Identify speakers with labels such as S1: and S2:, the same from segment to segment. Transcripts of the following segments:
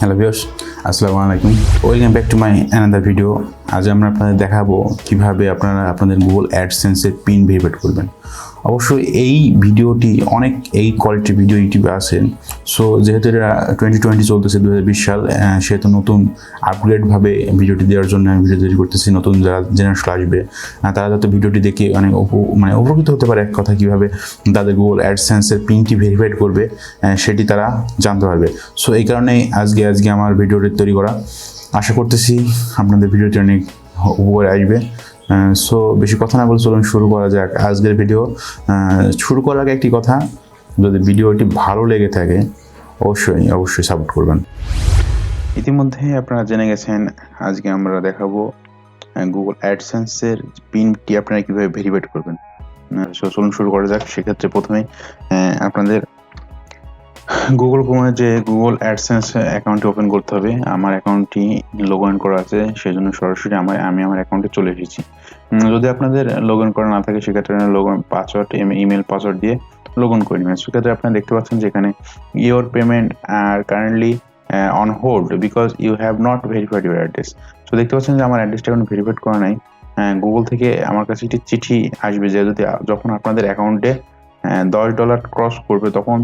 S1: Hello viewers, আসসালামু আলাইকুম। Welcome back to my another video. আজ আমরা আপনাদের দেখাবো কিভাবে আপনারা আপনাদের গুগল অ্যাডসেন্সের পিন ভেরিফাই করবেন। অবশ্যই এই ভিডিওটি অনেক কোয়ালিটির ভিডিও ইউটিউবে আছে। সো যেহেতু এটা 2020 চলতেছে 2020 সাল, সেহেতু নতুন আপগ্রেডভাবে ভিডিওটি দেওয়ার জন্য আমি ভিডিও তৈরি করতেছি। নতুন যারা জেনারেশন আসবে তারা যাতে ভিডিওটি দেখে অনেক উপকৃত হতে পারে। এক কথা কীভাবে তাদের গুগল অ্যাডসেন্সের পিনটি ভেরিফাইড করবে সেটি তারা জানতে পারবে। সো এই কারণেই আজকে আমার ভিডিওটি তৈরি করা। আশা করতেছি আপনাদের ভিডিওটি অনেক উপকারে আসবে। সো বেশি কথা না বলে চলুন শুরু করা যাক আজকের ভিডিও। শুরু করার আগে একটি কথা, যদি ভিডিওটি ভালো লেগে থাকে অবশ্যই সাপোর্ট করবেন। ইতিমধ্যে আপনারা জেনে গেছেন আজকে আমরা দেখাবো গুগল অ্যাডসেন্সের পিনটি আপনারা কীভাবে ভেরিফাইড করবেন। সো চলুন শুরু করা যাক। সেক্ষেত্রে প্রথমেই আপনাদের গুগল ক্রোমে যে গুগল অ্যাডসেন্স অ্যাকাউন্টটি ওপেন করতে হবে। আমার অ্যাকাউন্টটি লগ ইন করা আছে, সেই জন্য সরাসরি আমি আমার অ্যাকাউন্টে চলে এসেছি। যদি আপনাদের লগ ইন করা না থাকে সেক্ষেত্রে log in password email password দিয়ে লগ ইন করে নেবেন। সেক্ষেত্রে আপনারা দেখতে পাচ্ছেন যে এখানে your payment are currently on hold because you have not verified your address. তো দেখতে পাচ্ছেন যে আমার অ্যাড্রেসটা এখন ভেরিফাইড করা নাই। গুগল থেকে আমার কাছে একটি চিঠি আসবে যে যখন আপনাদের অ্যাকাউন্টে $10 ক্রস করবে তখন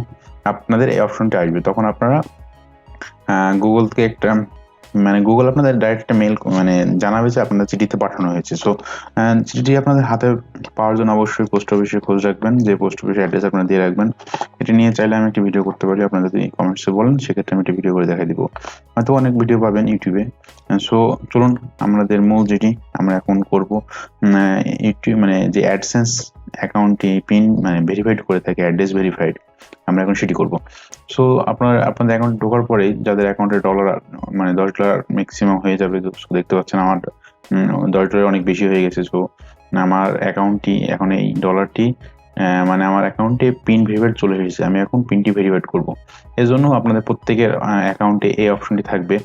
S1: আপনাদের এই অপশনটা আসবে। তখন আপনারা গুগল থেকে একটা গুগল আপনাদের ডাইরেক্ট একটা মেল জানাবে যে আপনাদের চিঠিতে পাঠানো হয়েছে। সো চিঠিটি আপনাদের হাতে পাওয়ার জন্য অবশ্যই পোস্ট অফিসে খোঁজ রাখবেন, যে পোস্ট অফিসের অ্যাড্রেস আপনারা দিয়ে রাখবেন। এটি নিয়ে চাইলে আমি একটি ভিডিও করতে পারি, আপনারা যদি কমেন্টসে বলেন সেক্ষেত্রে আমি একটি ভিডিও করে দেখাই দিব। হয়তো অনেক ভিডিও পাবেন ইউটিউবে। সো চলুন আমাদের মূল যেটি আমরা এখন করব, ইউটিউব যে অ্যাডসেন্স অ্যাকাউন্টটি পিন ভেরিফাইড করে থাকে, অ্যাড্রেস ভেরিফাইড, আমরা এখন সেটি করব। সো আপনাদের অ্যাকাউন্টে ঢোকার পরেই যাদের অ্যাকাউন্টে $10 ম্যাক্সিমাম হয়ে যাবে। সো দেখতে পাচ্ছেন আমার $10 অনেক বেশি হয়ে গেছে। সো আমার অ্যাকাউন্টটি এখন এই ডলারটি আমার অ্যাকাউন্টে পিন ভেরিফাইড চলে এসেছে। আমি এখন পিনটি ভেরিফাইড করব। এর জন্য আপনাদের প্রত্যেকের অ্যাকাউন্টে এই অপশনটি থাকবে,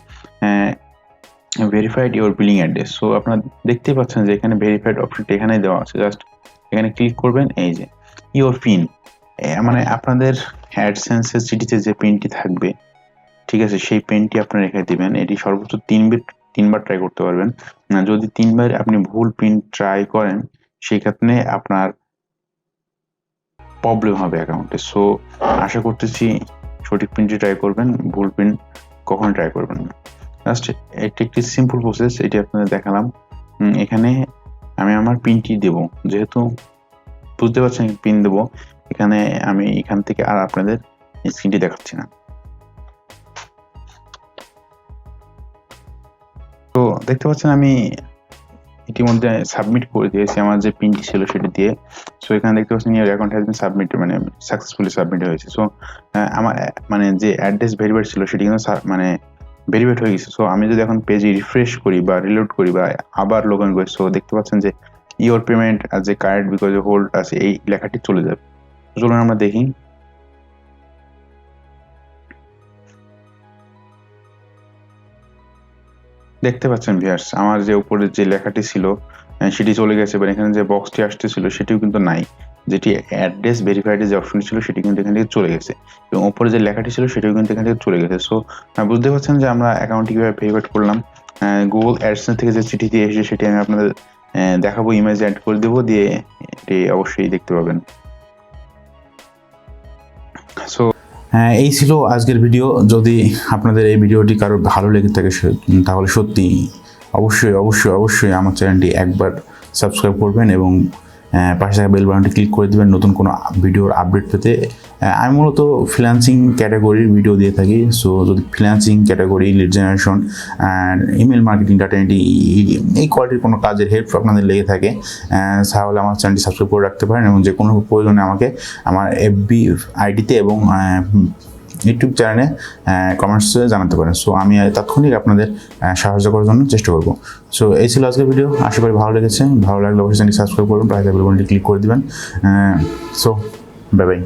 S1: verified your billing address. So আপনারা দেখতেই পাচ্ছেন যে এখানে ভেরিফাইড অপশনটি এখানেই দেওয়া আছে। জাস্ট এখানে ক্লিক করবেন, এই যে ইওর পিন, আপনাদের অ্যাডসেন্সের চিঠিতে যে পিনটি থাকবে, ঠিক আছে, সেই পিনটি আপনারা রেখে দিবেন। এটি সর্বোচ্চ 3বার ট্রাই করতে পারবেন। যদি 3বার আপনি ভুল পিন ট্রাই করেন সেক্ষেত্রে আপনার প্রবলেম হবে অ্যাকাউন্টে। সো আশা করতেছি সঠিক পিনটি ট্রাই করবেন, ভুল পিন কখনো ট্রাই করবেন না। জাস্ট এটি একটি সিম্পল প্রসেস, এটি আপনাদের দেখালাম। এখানে আমি আমার পিনটি দেব, যেহেতু বুঝতে পারছেন পিন দেব, এখানে আমি এখান থেকে আর আপনাদের স্ক্রিনটি দেখাচ্ছি না। তো দেখতে পাচ্ছেন আমি ইতিমধ্যে সাবমিট করে দিয়েছি আমার যে পিনটি ছিল সেটি দিয়ে। সো এখানে দেখতে পাচ্ছেন your account has been submit, successfully submit হয়েছে। সো আমার যে অ্যাড্রেস ভেরিফাইড ছিল সেটি কিন্তু ভেরিফাইড হয়ে গেছে। সো আমি যদি এখন পেজে রিফ্রেশ করি বা রিলোড করি বা আবার লগ ইন করি, সো দেখতে পাচ্ছেন যে ইওর পেমেন্ট আর যে কার্ড বিকজ হোল্ড আছে এই লেখাটি চলে যাবে। চলুন আমরা দেখি। দেখতে পাচ্ছেন ভিউয়ার্স, আমার যে উপরে যে লেখাটি ছিল সেটি চলে গেছে, এবার এখানে যে বক্সটি আসতেছিল সেটিও কিন্তু নাই। যেটি অ্যাড্রেস ভেরিফাইডের যে অপশনটি ছিল সেটি কিন্তু এখান থেকে চলে গেছে, এবং উপরে যে লেখাটি ছিল সেটিও কিন্তু এখান থেকে চলে গেছে। সো বুঝতে পারছেন যে আমরা অ্যাকাউন্টটি কীভাবে ভেরিফাইড করলাম। গুগল অ্যাডসেন্স থেকে যে চিঠি দিয়ে এসেছে সেটি আমি আপনাদের দেখাবো, ইমেজ অ্যাড করে দেবো, দিয়ে এটি অবশ্যই দেখতে পাবেন। সো এই ছিল আজকের ভিডিও। যদি আপনাদের এই ভিডিওটি কারো ভালো লেগে থাকে তাহলে সত্যি অবশ্যই আমার চ্যানেলটি একবার সাবস্ক্রাইব করবেন এবং পাশে থাকা বেল বাটনটি ক্লিক করে দেবেন নতুন কোনো ভিডিওর আপডেট পেতে। আমি মূলত ফ্রিল্যান্সিং ক্যাটাগরির ভিডিও দিয়ে থাকি। সো যদি freelancing category, lead generation and email marketing, data entry, এই কোয়ালিটির কোনো কাজের হেল্প আপনাদের লেগে থাকে তাহলে আমার চ্যানেলটি সাবস্ক্রাইব করে রাখতে পারেন, এবং যে কোনো প্রয়োজনে আমাকে আমার FB আইডিতে এবং ইউটিউব চ্যানেলে কমেন্টসে জানাতে পারেন। সো আমি তাৎক্ষণিক আপনাদের সাহায্য করার জন্য চেষ্টা করব। সো এই ছিল আজকের ভিডিও। আশা করি ভালো লেগেছে। ভালো লাগলে অবশ্যই চ্যানেলটি সাবস্ক্রাইব করবেন, পাশে বেল বাটনটি ক্লিক করে দেবেন। So bye bye.